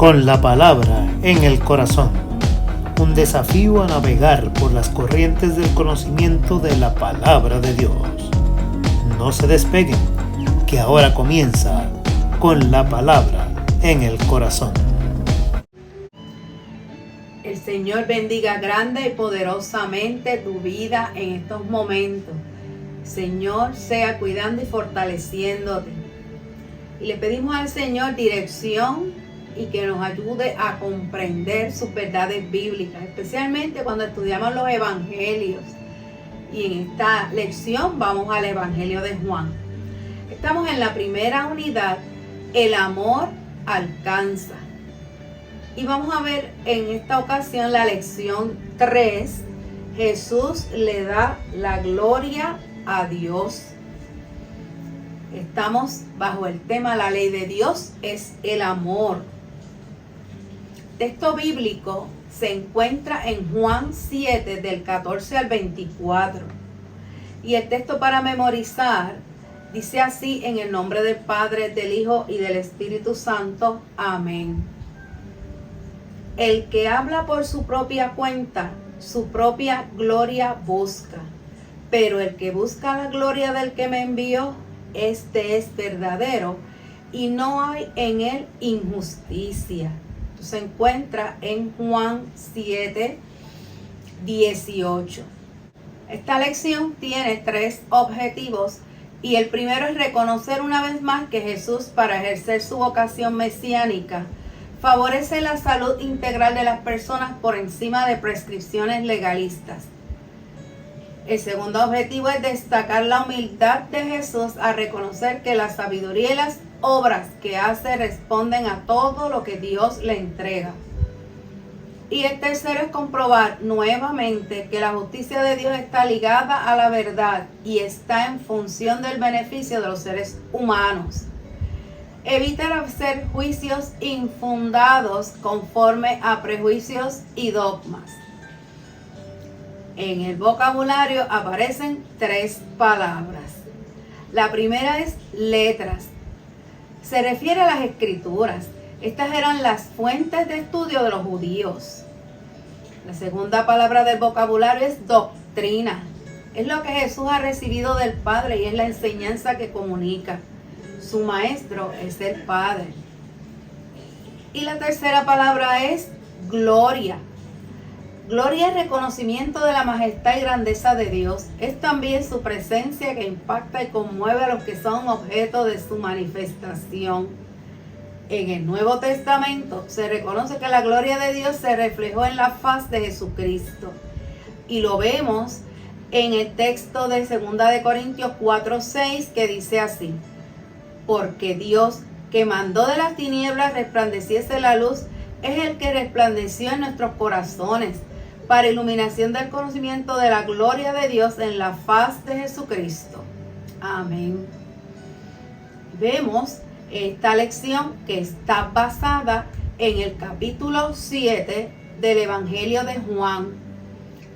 con la palabra en el corazón. Un desafío a navegar por las corrientes del conocimiento de la palabra de Dios. No se despeguen, que ahora comienza con la palabra en el corazón. El Señor bendiga grande y poderosamente tu vida en estos momentos. Señor, sea cuidando y fortaleciéndote. Y le pedimos al Señor dirección y que nos ayude a comprender sus verdades bíblicas, especialmente cuando estudiamos los evangelios. Y en esta lección vamos al Evangelio de Juan. Estamos en la primera unidad, el amor alcanza. Y vamos a ver en esta ocasión la lección 3, Jesús le da la gloria a Dios. Estamos bajo el tema la ley de Dios es el amor. Texto bíblico se encuentra en Juan 7 del 14 al 24. Y el texto para memorizar dice así: en el nombre del Padre, del Hijo y del Espíritu Santo. Amén. El que habla por su propia cuenta, su propia gloria busca. Pero el que busca la gloria del que me envió, este es verdadero y no hay en él injusticia. Se encuentra en Juan 7, 18. Esta lección tiene 3 objetivos y el primero es reconocer una vez más que Jesús, para ejercer su vocación mesiánica, favorece la salud integral de las personas por encima de prescripciones legalistas. El segundo objetivo es destacar la humildad de Jesús a reconocer que la sabiduría y las obras que hace responden a todo lo que Dios le entrega. Y el tercero es comprobar nuevamente que la justicia de Dios está ligada a la verdad y está en función del beneficio de los seres humanos. Evitar hacer juicios infundados conforme a prejuicios y dogmas. En el vocabulario aparecen 3 palabras. La primera es letras. Se refiere a las escrituras. Estas eran las fuentes de estudio de los judíos. La segunda palabra del vocabulario es doctrina. Es lo que Jesús ha recibido del Padre y es la enseñanza que comunica. Su maestro es el Padre. Y la tercera palabra es gloria. Gloria es reconocimiento de la majestad y grandeza de Dios. Es también su presencia que impacta y conmueve a los que son objeto de su manifestación. En el Nuevo Testamento se reconoce que la gloria de Dios se reflejó en la faz de Jesucristo. Y lo vemos en el texto de 2 de Corintios 4:6, que dice así: porque Dios, que mandó de las tinieblas resplandeciese la luz, es el que resplandeció en nuestros corazones para iluminación del conocimiento de la gloria de Dios en la faz de Jesucristo. Amén. Vemos esta lección que está basada en el capítulo 7 del Evangelio de Juan.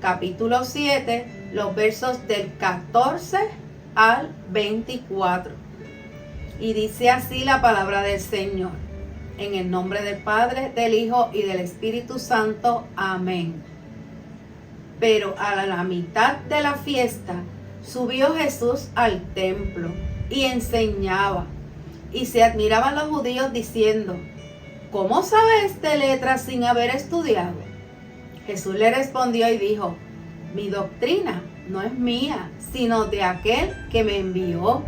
Capítulo 7, los versos del 14 al 24. Y dice así la palabra del Señor. En el nombre del Padre, del Hijo y del Espíritu Santo. Amén. Pero a la mitad de la fiesta subió Jesús al templo y enseñaba. Y se admiraban los judíos diciendo: ¿cómo sabe este letras sin haber estudiado? Jesús le respondió y dijo: mi doctrina no es mía, sino de aquel que me envió.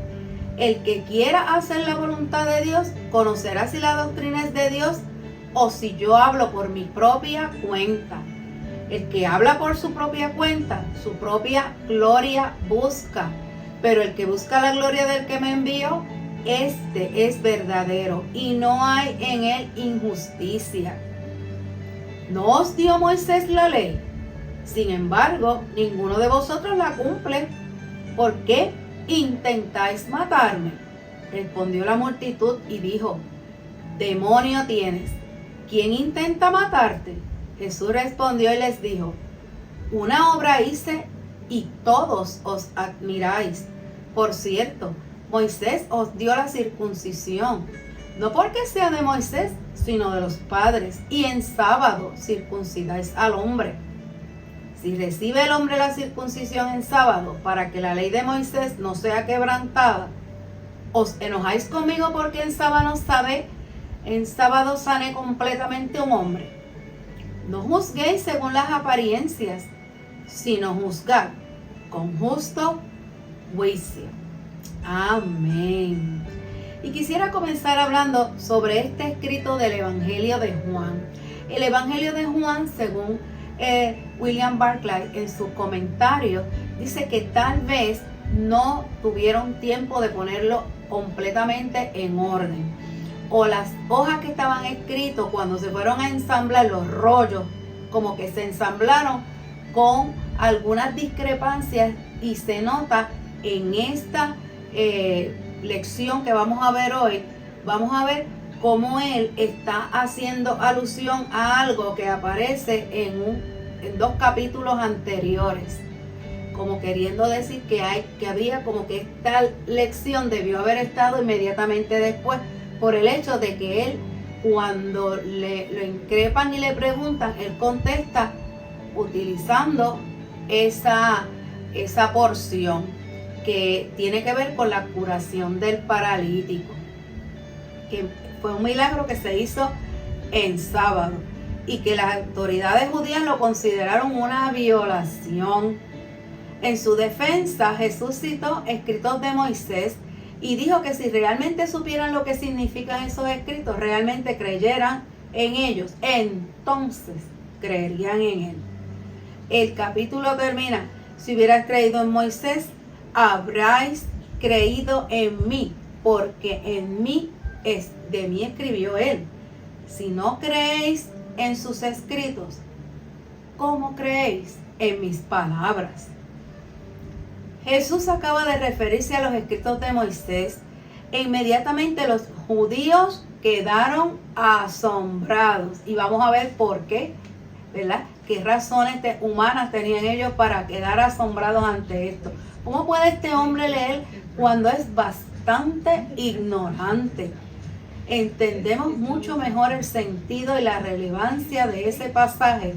El que quiera hacer la voluntad de Dios conocerá si la doctrina es de Dios o si yo hablo por mi propia cuenta. El que habla por su propia cuenta, su propia gloria busca. Pero el que busca la gloria del que me envió, este es verdadero y no hay en él injusticia. ¿No os dio Moisés la ley? Sin embargo, ninguno de vosotros la cumple. ¿Por qué intentáis matarme? Respondió la multitud y dijo: demonio tienes, ¿quién intenta matarte? Jesús respondió y les dijo: una obra hice y todos os admiráis. Por cierto, Moisés os dio la circuncisión, no porque sea de Moisés, sino de los padres, y en sábado circuncidáis al hombre. Si recibe el hombre la circuncisión en sábado, para que la ley de Moisés no sea quebrantada, ¿os enojáis conmigo porque en sábado sane completamente un hombre? No juzguéis según las apariencias, sino juzgad con justo juicio. Amén. Y quisiera comenzar hablando sobre este escrito del Evangelio de Juan. El Evangelio de Juan, según William Barclay en su comentario, dice que tal vez no tuvieron tiempo de ponerlo completamente en orden, o las hojas que estaban escritos cuando se fueron a ensamblar, los rollos como que se ensamblaron con algunas discrepancias, y se nota en esta lección que vamos a ver hoy. Vamos a ver cómo él está haciendo alusión a algo que aparece en 2 capítulos anteriores, como queriendo decir que había como que esta lección debió haber estado inmediatamente después, por el hecho de que él, cuando lo increpan y le preguntan, él contesta utilizando esa porción que tiene que ver con la curación del paralítico, que fue un milagro que se hizo en sábado y que las autoridades judías lo consideraron una violación. En su defensa, Jesús citó escritos de Moisés y dijo que si realmente supieran lo que significan esos escritos, realmente creyeran en ellos, entonces creerían en él. El capítulo termina: si hubieras creído en Moisés, habráis creído en mí, porque de mí escribió él. Si no creéis en sus escritos, ¿cómo creéis en mis palabras? Jesús acaba de referirse a los escritos de Moisés e inmediatamente los judíos quedaron asombrados. Y vamos a ver por qué, ¿verdad? ¿Qué razones humanas tenían ellos para quedar asombrados ante esto? ¿Cómo puede este hombre leer cuando es bastante ignorante? Entendemos mucho mejor el sentido y la relevancia de ese pasaje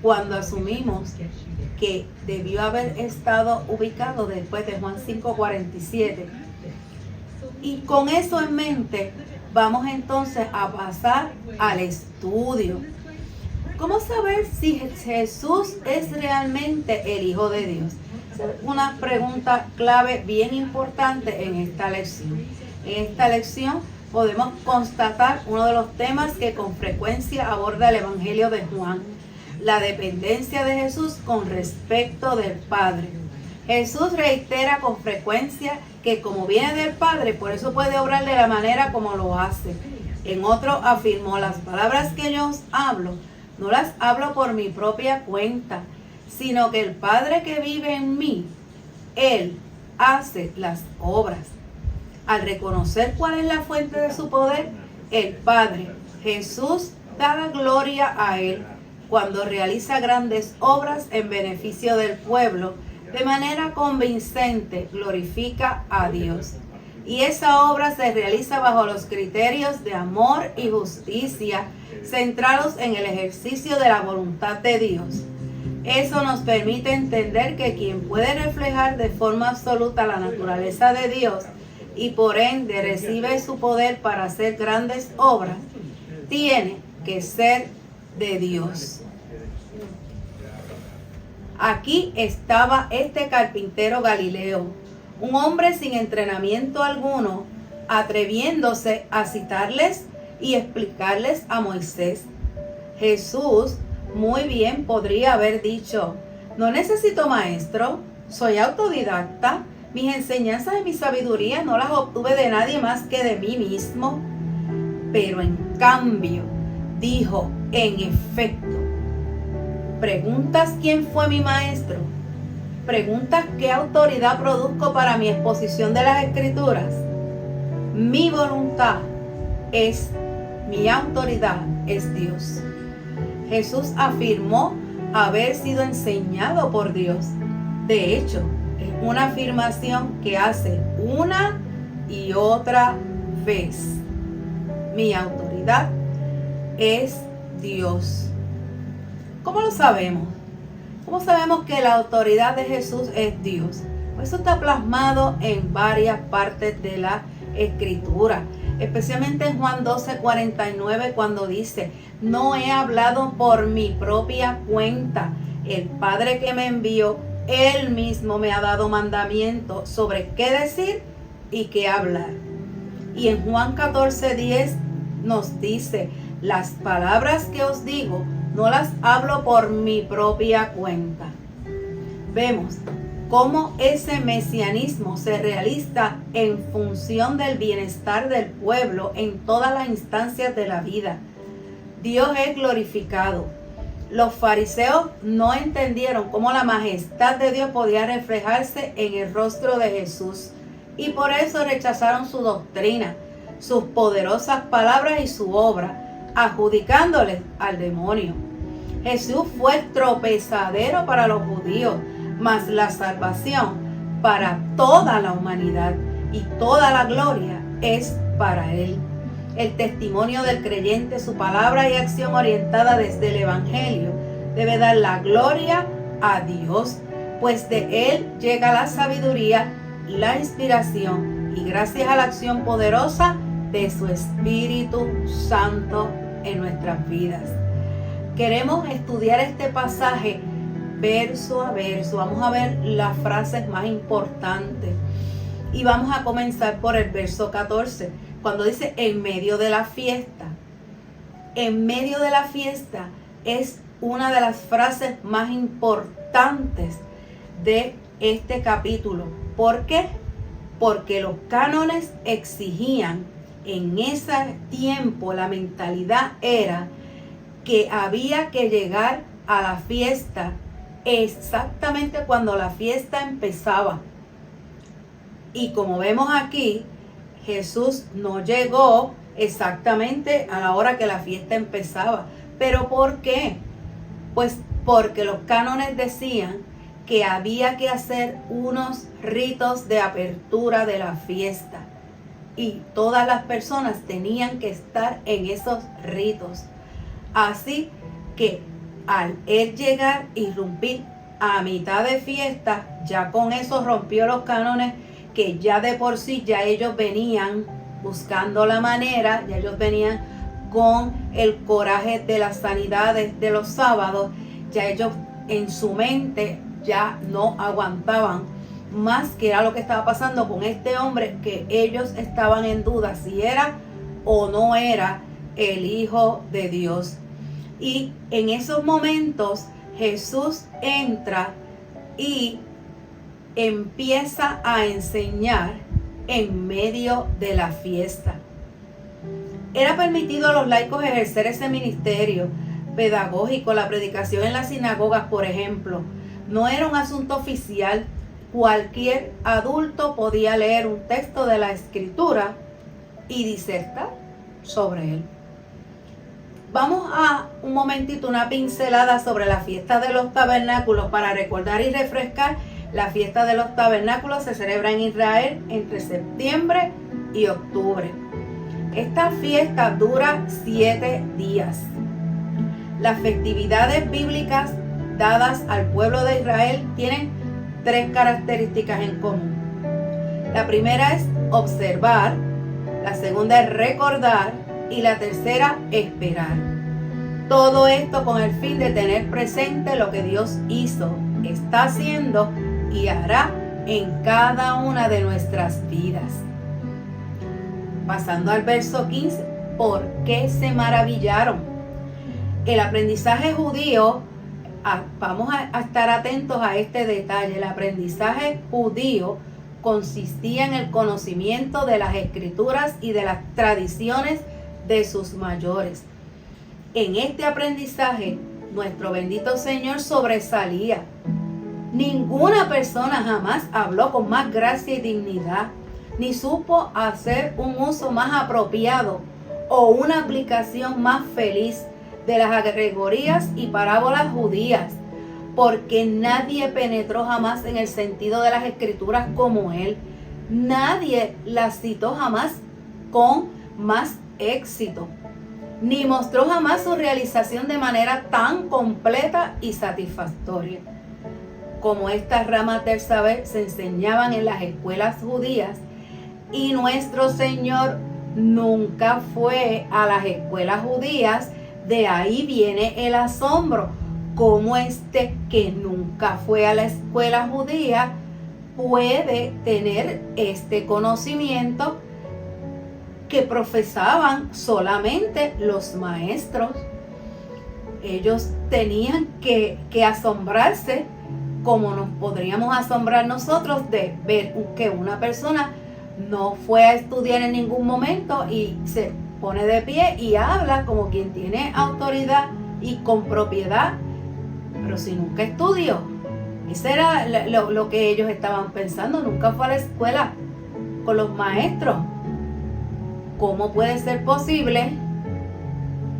cuando asumimos que debió haber estado ubicado después de Juan 5:47. Y con eso en mente, vamos entonces a pasar al estudio. ¿Cómo saber si Jesús es realmente el Hijo de Dios? Una pregunta clave bien importante en esta lección. En esta lección podemos constatar uno de los temas que con frecuencia aborda el Evangelio de Juan: la dependencia de Jesús con respecto del Padre. Jesús reitera con frecuencia que como viene del Padre, por eso puede obrar de la manera como lo hace. En otro afirmó: las palabras que yo os hablo, no las hablo por mi propia cuenta, sino que el Padre que vive en mí, Él hace las obras. Al reconocer cuál es la fuente de su poder, el Padre, Jesús da la gloria a Él cuando realiza grandes obras en beneficio del pueblo. De manera convincente glorifica a Dios. Y esa obra se realiza bajo los criterios de amor y justicia, centrados en el ejercicio de la voluntad de Dios. Eso nos permite entender que quien puede reflejar de forma absoluta la naturaleza de Dios y por ende recibe su poder para hacer grandes obras, tiene que ser de Dios. Aquí estaba este carpintero Galileo, un hombre sin entrenamiento alguno, atreviéndose a citarles y explicarles a Moisés. Jesús muy bien podría haber dicho: no necesito maestro, soy autodidacta, mis enseñanzas y mi sabiduría no las obtuve de nadie más que de mí mismo. Pero en cambio dijo: en efecto, ¿preguntas quién fue mi maestro? ¿Preguntas qué autoridad produzco para mi exposición de las Escrituras? Mi voluntad es, mi autoridad es Dios. Jesús afirmó haber sido enseñado por Dios. De hecho, es una afirmación que hace una y otra vez. Mi autoridad es Dios. ¿Cómo lo sabemos? ¿Cómo sabemos que la autoridad de Jesús es Dios? Pues eso está plasmado en varias partes de la Escritura, especialmente en Juan 12:49, cuando dice: no he hablado por mi propia cuenta. El Padre que me envió, Él mismo me ha dado mandamiento sobre qué decir y qué hablar. Y en Juan 14:10 nos dice: las palabras que os digo, no las hablo por mi propia cuenta. Vemos cómo ese mesianismo se realiza en función del bienestar del pueblo en todas las instancias de la vida. Dios es glorificado. Los fariseos no entendieron cómo la majestad de Dios podía reflejarse en el rostro de Jesús, y por eso rechazaron su doctrina, sus poderosas palabras y su obra, adjudicándoles al demonio. Jesús fue tropezadero para los judíos, mas la salvación para toda la humanidad, y toda la gloria es para Él. El testimonio del creyente, su palabra y acción orientada desde el Evangelio, debe dar la gloria a Dios, pues de Él llega la sabiduría, la inspiración, y gracias a la acción poderosa de su Espíritu Santo en nuestras vidas. Queremos estudiar este pasaje verso a verso. Vamos a ver las frases más importantes. Y vamos a comenzar por el verso 14, cuando dice: en medio de la fiesta. En medio de la fiesta es una de las frases más importantes de este capítulo. ¿Por qué? Porque los cánones exigían en ese tiempo, la mentalidad era que había que llegar a la fiesta exactamente cuando la fiesta empezaba. Y como vemos aquí, Jesús no llegó exactamente a la hora que la fiesta empezaba. ¿Pero por qué? Pues porque los cánones decían que había que hacer unos ritos de apertura de la fiesta, y todas las personas tenían que estar en esos ritos. Así que al él llegar, irrumpir a mitad de fiesta, ya con eso rompió los cánones que ya de por sí ya ellos venían buscando la manera, ya ellos venían con el coraje de las sanidades de los sábados, ya ellos en su mente ya no aguantaban más, que era lo que estaba pasando con este hombre, que ellos estaban en duda si era o no era el Hijo de Dios. Y en esos momentos Jesús entra y empieza a enseñar en medio de la fiesta. Era permitido a los laicos ejercer ese ministerio pedagógico, la predicación en las sinagogas, por ejemplo. No era un asunto oficial. Cualquier adulto podía leer un texto de la Escritura y disertar sobre él. Vamos a un momentito, una pincelada sobre la fiesta de los tabernáculos para recordar y refrescar. La fiesta de los tabernáculos se celebra en Israel entre septiembre y octubre. Esta fiesta dura 7 días. Las festividades bíblicas dadas al pueblo de Israel tienen 3 características en común. La primera es observar, la segunda es recordar y la tercera esperar. Todo esto con el fin de tener presente lo que Dios hizo, está haciendo y hará en cada una de nuestras vidas. Pasando al verso 15, ¿por qué se maravillaron? El aprendizaje judío, vamos a estar atentos a este detalle. El aprendizaje judío consistía en el conocimiento de las Escrituras y de las tradiciones de sus mayores. En este aprendizaje, nuestro bendito Señor sobresalía. Ninguna persona jamás habló con más gracia y dignidad, ni supo hacer un uso más apropiado o una aplicación más feliz de las alegorías y parábolas judías, porque nadie penetró jamás en el sentido de las Escrituras como él. Nadie las citó jamás con más éxito, ni mostró jamás su realización de manera tan completa y satisfactoria. Como estas ramas del saber se enseñaban en las escuelas judías, y nuestro Señor nunca fue a las escuelas judías, de ahí viene el asombro. Cómo este que nunca fue a la escuela judía puede tener este conocimiento que profesaban solamente los maestros. Ellos tenían que asombrarse, como nos podríamos asombrar nosotros de ver que una persona no fue a estudiar en ningún momento y se pone de pie y habla como quien tiene autoridad y con propiedad, pero si nunca estudió. Eso era lo que ellos estaban pensando. Nunca fue a la escuela con los maestros. ¿Cómo puede ser posible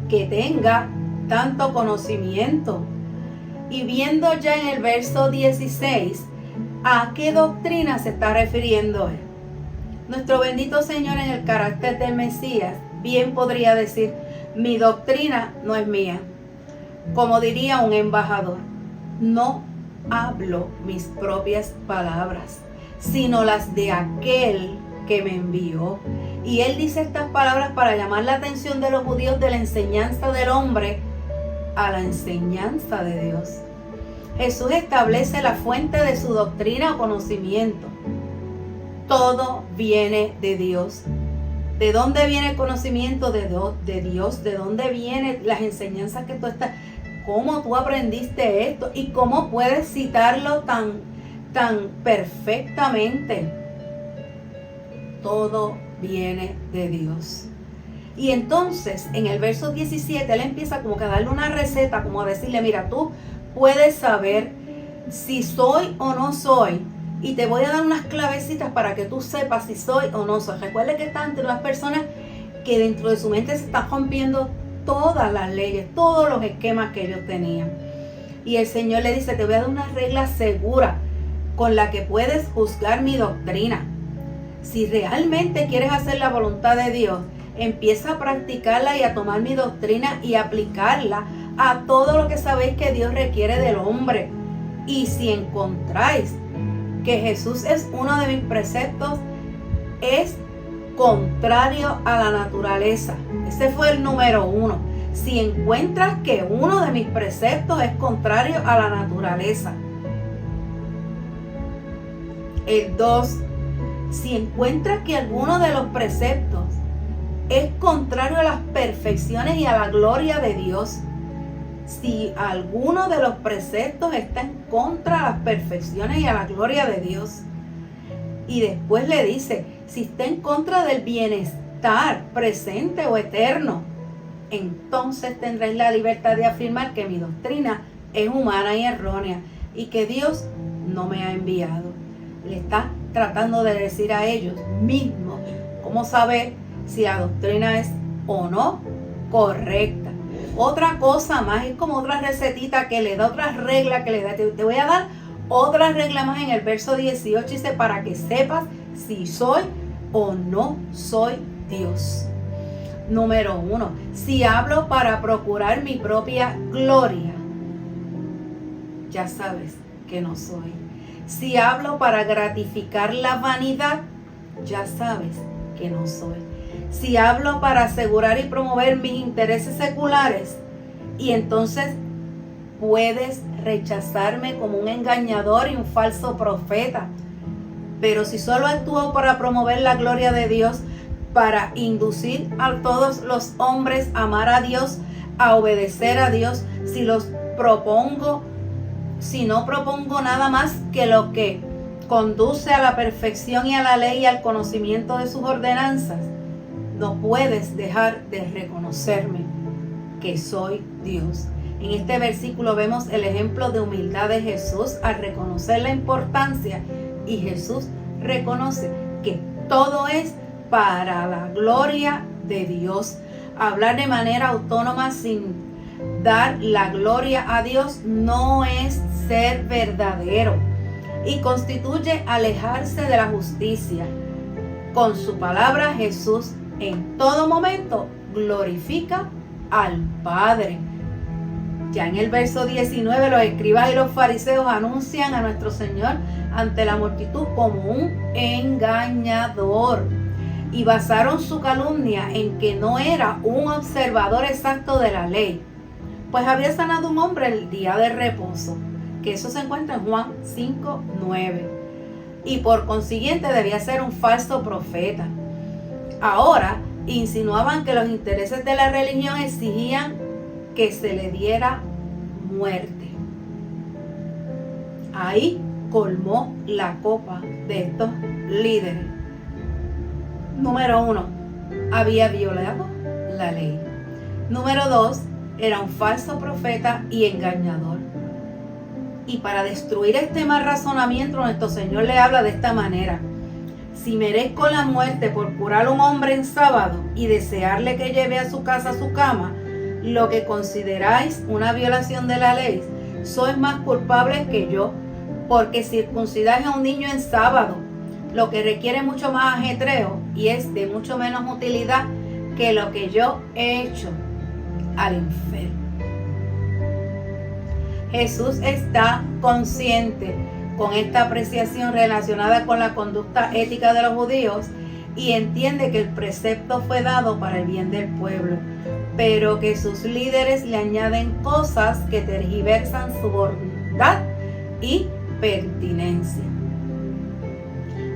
que tenga tanto conocimiento? Y viendo ya en el verso 16, ¿a qué doctrina se está refiriendo él? Nuestro bendito Señor, en el carácter del Mesías, bien podría decir: mi doctrina no es mía. Como diría un embajador, no hablo mis propias palabras, sino las de aquel que me envió. Y él dice estas palabras para llamar la atención de los judíos de la enseñanza del hombre a la enseñanza de Dios. Jesús establece la fuente de su doctrina o conocimiento. Todo viene de Dios. ¿De dónde viene el conocimiento de Dios? ¿De dónde vienen las enseñanzas que tú estás? ¿Cómo tú aprendiste esto? ¿Y cómo puedes citarlo tan perfectamente? Todo viene de Dios. Y entonces, en el verso 17, él empieza como que a darle una receta, como a decirle: mira, tú puedes saber si soy o no soy, y te voy a dar unas clavecitas para que tú sepas si soy o no soy. Recuerde que están entre unas personas que dentro de su mente se están rompiendo todas las leyes, todos los esquemas que ellos tenían. Y el Señor le dice: te voy a dar una regla segura con la que puedes juzgar mi doctrina. Si realmente quieres hacer la voluntad de Dios, empieza a practicarla y a tomar mi doctrina y aplicarla a todo lo que sabéis que Dios requiere del hombre. Y si encontráis que Jesús es uno de mis preceptos, es contrario a la naturaleza. Ese fue el número 1. Si encuentras que uno de mis preceptos es contrario a la naturaleza. El 2. Si encuentras que alguno de los preceptos es contrario a las perfecciones y a la gloria de Dios. Si alguno de los preceptos está en contra de las perfecciones y a la gloria de Dios. Y después le dice: si está en contra del bienestar presente o eterno, entonces tendréis la libertad de afirmar que mi doctrina es humana y errónea y que Dios no me ha enviado. Le está tratando de decir a ellos mismos cómo saber si la doctrina es o no correcta. Otra cosa más, es como otra recetita que le da, otra regla que le da. Te voy a dar otra regla más en el verso 18, dice: para que sepas si soy o no soy Dios. Número 1, si hablo para procurar mi propia gloria, ya sabes que no soy. Si hablo para gratificar la vanidad, ya sabes que no soy. Si hablo para asegurar y promover mis intereses seculares, y entonces puedes rechazarme como un engañador y un falso profeta. Pero si solo actúo para promover la gloria de Dios, para inducir a todos los hombres a amar a Dios, a obedecer a Dios, si no propongo nada más que lo que conduce a la perfección y a la ley y al conocimiento de sus ordenanzas, no puedes dejar de reconocerme que soy Dios. En este versículo vemos el ejemplo de humildad de Jesús al reconocer la importancia, y Jesús reconoce que todo es para la gloria de Dios. Hablar de manera autónoma sin dar la gloria a Dios no es ser verdadero y constituye alejarse de la justicia. Con su palabra Jesús en todo momento glorifica al Padre. Ya en el verso 19, los escribas y los fariseos anuncian a nuestro Señor ante la multitud como un engañador y basaron su calumnia en que no era un observador exacto de la ley, pues había sanado a un hombre el día de reposo, que eso se encuentra en Juan 5:9, y por consiguiente debía ser un falso profeta. Ahora insinuaban que los intereses de la religión exigían que se le diera muerte. Ahí colmó la copa de estos líderes. Número 1, había violado la ley. Número 2, era un falso profeta y engañador. Y para destruir este mal razonamiento, nuestro Señor le habla de esta manera: si merezco la muerte por curar a un hombre en sábado y desearle que lleve a su casa su cama, lo que consideráis una violación de la ley, sois más culpables que yo, porque circuncidáis a un niño en sábado, lo que requiere mucho más ajetreo y es de mucho menos utilidad que lo que yo he hecho al enfermo. Jesús está consciente con esta apreciación relacionada con la conducta ética de los judíos y entiende que el precepto fue dado para el bien del pueblo, pero que sus líderes le añaden cosas que tergiversan su bondad y pertinencia.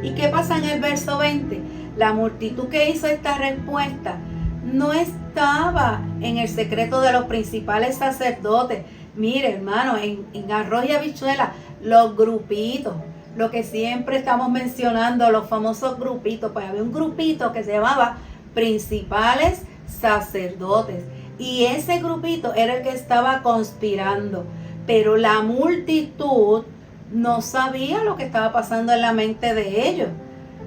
¿Y qué pasa en el verso 20? La multitud que hizo esta respuesta no estaba en el secreto de los principales sacerdotes. Mire, hermano, en arroz y habichuela, los grupitos, lo que siempre estamos mencionando, los famosos grupitos, pues había un grupito que se llamaba principales sacerdotes, y ese grupito era el que estaba conspirando, pero la multitud no sabía lo que estaba pasando en la mente de ellos,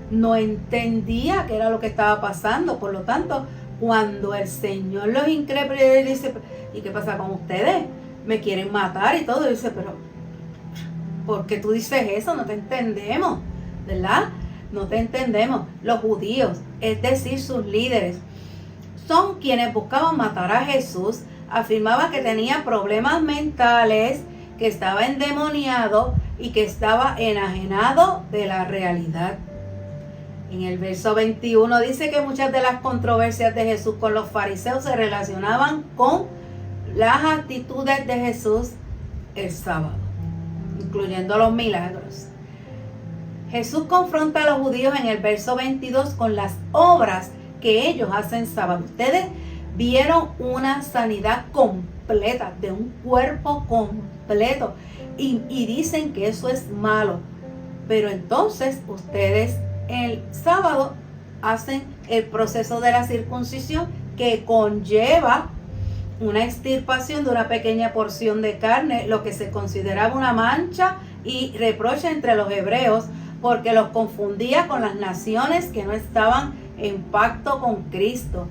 no entendía qué era lo que estaba pasando. Por lo tanto, cuando el Señor los increpa y dice: ¿y qué pasa con ustedes? Me quieren matar y todo. Y dice: pero ¿por qué tú dices eso? No te entendemos, ¿verdad? No te entendemos. Los judíos, es decir, sus líderes, son quienes buscaban matar a Jesús. Afirmaban que tenía problemas mentales, que estaba endemoniado y que estaba enajenado de la realidad. En el verso 21 dice que muchas de las controversias de Jesús con los fariseos se relacionaban con las actitudes de Jesús el sábado, incluyendo los milagros. Jesús confronta a los judíos en el verso 22 con las obras que ellos hacen sábado. Ustedes vieron una sanidad completa, de un cuerpo completo, y dicen que eso es malo. Pero entonces ustedes el sábado hacen el proceso de la circuncisión, que conlleva una extirpación de una pequeña porción de carne, lo que se consideraba una mancha y reproche entre los hebreos, porque los confundía con las naciones que no estaban en pacto con Cristo.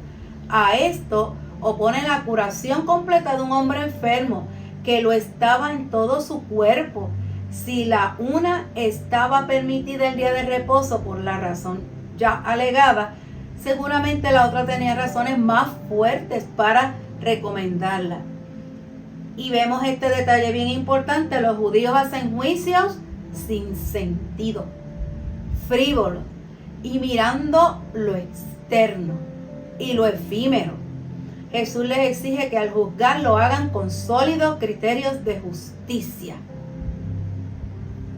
A esto opone la curación completa de un hombre enfermo, que lo estaba en todo su cuerpo. Si la una estaba permitida el día de reposo por la razón ya alegada, seguramente la otra tenía razones más fuertes para recomendarla. Y vemos este detalle bien importante: los judíos hacen juicios sin sentido, frívolos y mirando lo externo y lo efímero. Jesús les exige que al juzgar lo hagan con sólidos criterios de justicia.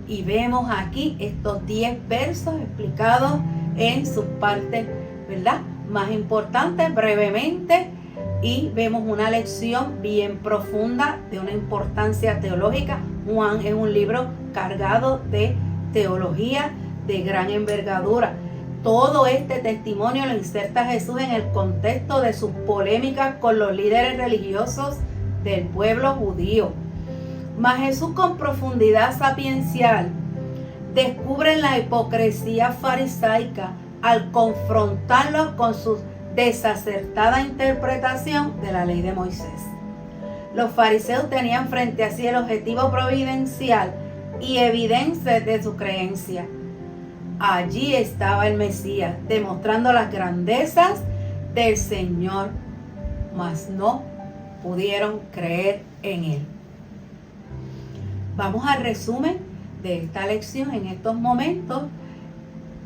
Y vemos aquí estos 10 versos explicados en sus partes, ¿verdad?, más importantes, brevemente, y vemos una lección bien profunda de una importancia teológica. Juan es un libro cargado de teología de gran envergadura. Todo este testimonio lo inserta Jesús en el contexto de sus polémicas con los líderes religiosos del pueblo judío. Mas Jesús, con profundidad sapiencial, descubre la hipocresía farisaica al confrontarlos con su desacertada interpretación de la ley de Moisés. Los fariseos tenían frente a sí el objetivo providencial y evidencia de su creencia. Allí estaba el Mesías, demostrando las grandezas del Señor, mas no pudieron creer en Él. Vamos al resumen de esta lección en estos momentos.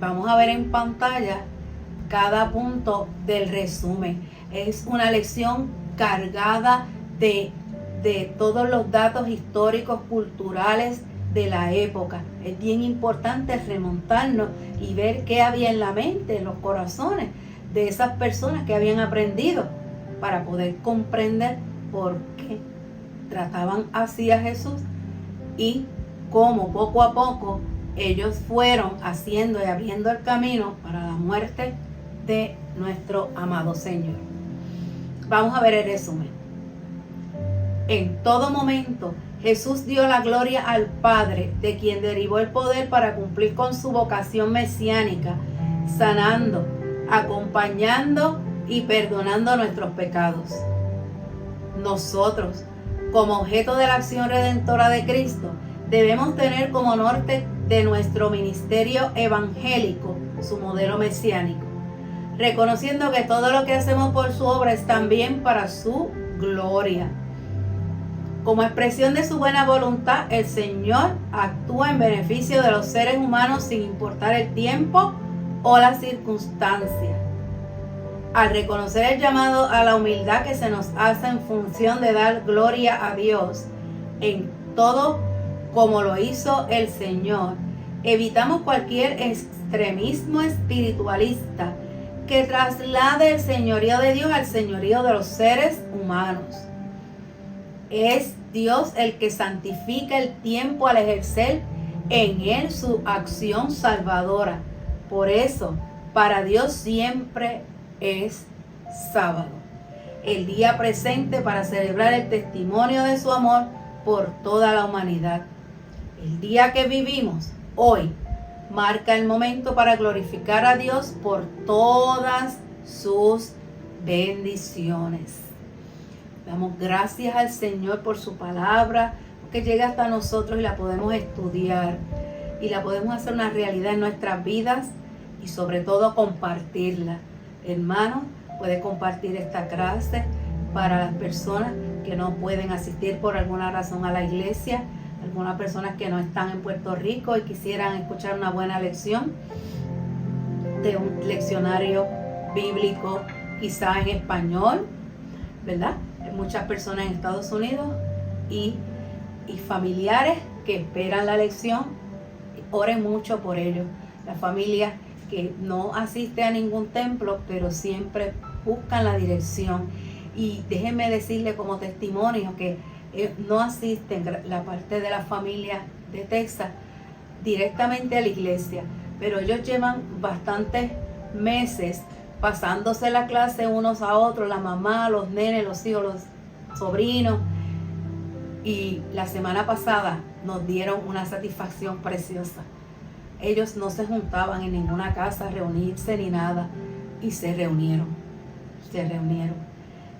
Vamos a ver en pantalla cada punto del resumen. Es una lección cargada de todos los datos históricos, culturales de la época. Es bien importante remontarnos y ver qué había en la mente, en los corazones de esas personas que habían aprendido, para poder comprender por qué trataban así a Jesús y cómo poco a poco ellos fueron haciendo y abriendo el camino para la muerte de nuestro amado Señor. Vamos a ver el resumen. En todo momento, Jesús dio la gloria al Padre, de quien derivó el poder para cumplir con su vocación mesiánica, sanando, acompañando y perdonando nuestros pecados. Nosotros, como objeto de la acción redentora de Cristo, debemos tener como norte de nuestro ministerio evangélico su modelo mesiánico, reconociendo que todo lo que hacemos por su obra es también para su gloria. Como expresión de su buena voluntad, el Señor actúa en beneficio de los seres humanos sin importar el tiempo o las circunstancias. Al reconocer el llamado a la humildad que se nos hace en función de dar gloria a Dios en todo como lo hizo el Señor, evitamos cualquier extremismo espiritualista que traslade el señorío de Dios al señorío de los seres humanos. Es Dios el que santifica el tiempo al ejercer en él su acción salvadora. Por eso, para Dios siempre es sábado, el día presente para celebrar el testimonio de su amor por toda la humanidad. El día que vivimos hoy marca el momento para glorificar a Dios por todas sus bendiciones. Damos gracias al Señor por su palabra, que llega hasta nosotros y la podemos estudiar y la podemos hacer una realidad en nuestras vidas y sobre todo compartirla. Hermano, puede compartir esta clase para las personas que no pueden asistir por alguna razón a la iglesia, algunas personas que no están en Puerto Rico y quisieran escuchar una buena lección de un leccionario bíblico, quizá en español, ¿verdad? Hay muchas personas en Estados Unidos y familiares que esperan la lección. Oren mucho por ellos. Las familias que no asisten a ningún templo, pero siempre buscan la dirección. Y déjenme decirle como testimonio que no asisten la parte de la familia de Texas directamente a la iglesia, pero ellos llevan bastantes meses pasándose la clase unos a otros, la mamá, los nenes, los hijos, los sobrinos, y la semana pasada nos dieron una satisfacción preciosa. Ellos no se juntaban en ninguna casa a reunirse ni nada, y se reunieron.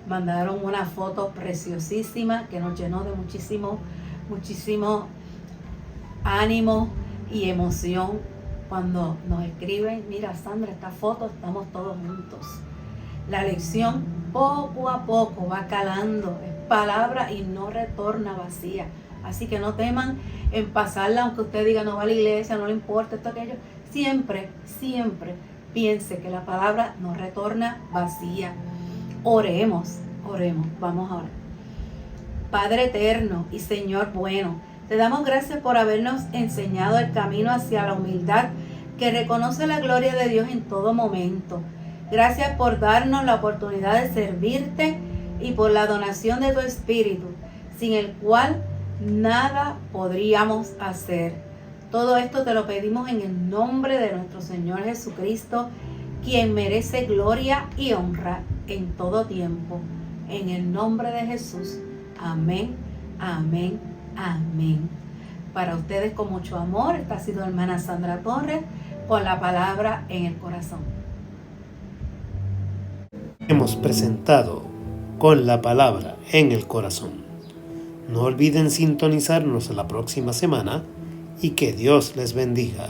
Mandaron una foto preciosísima que nos llenó de muchísimo ánimo y emoción cuando nos escriben: mira, Sandra, esta foto, estamos todos juntos. La lección poco a poco va calando, es palabra y no retorna vacía. Así que no teman en pasarla, aunque usted diga no va a la iglesia, no le importa esto, aquello. Siempre piense que la palabra no retorna vacía. Oremos, vamos a orar. Padre eterno y Señor bueno, te damos gracias por habernos enseñado el camino hacia la humildad que reconoce la gloria de Dios en todo momento. Gracias por darnos la oportunidad de servirte y por la donación de tu Espíritu, sin el cual nada podríamos hacer. Todo esto te lo pedimos en el nombre de nuestro Señor Jesucristo, quien merece gloria y honra en todo tiempo. En el nombre de Jesús. Amén, amén, amén. Para ustedes con mucho amor, esta ha sido hermana Sandra Torres, con la palabra en el corazón. Hemos presentado Con la palabra en el corazón. No olviden sintonizarnos la próxima semana y que Dios les bendiga.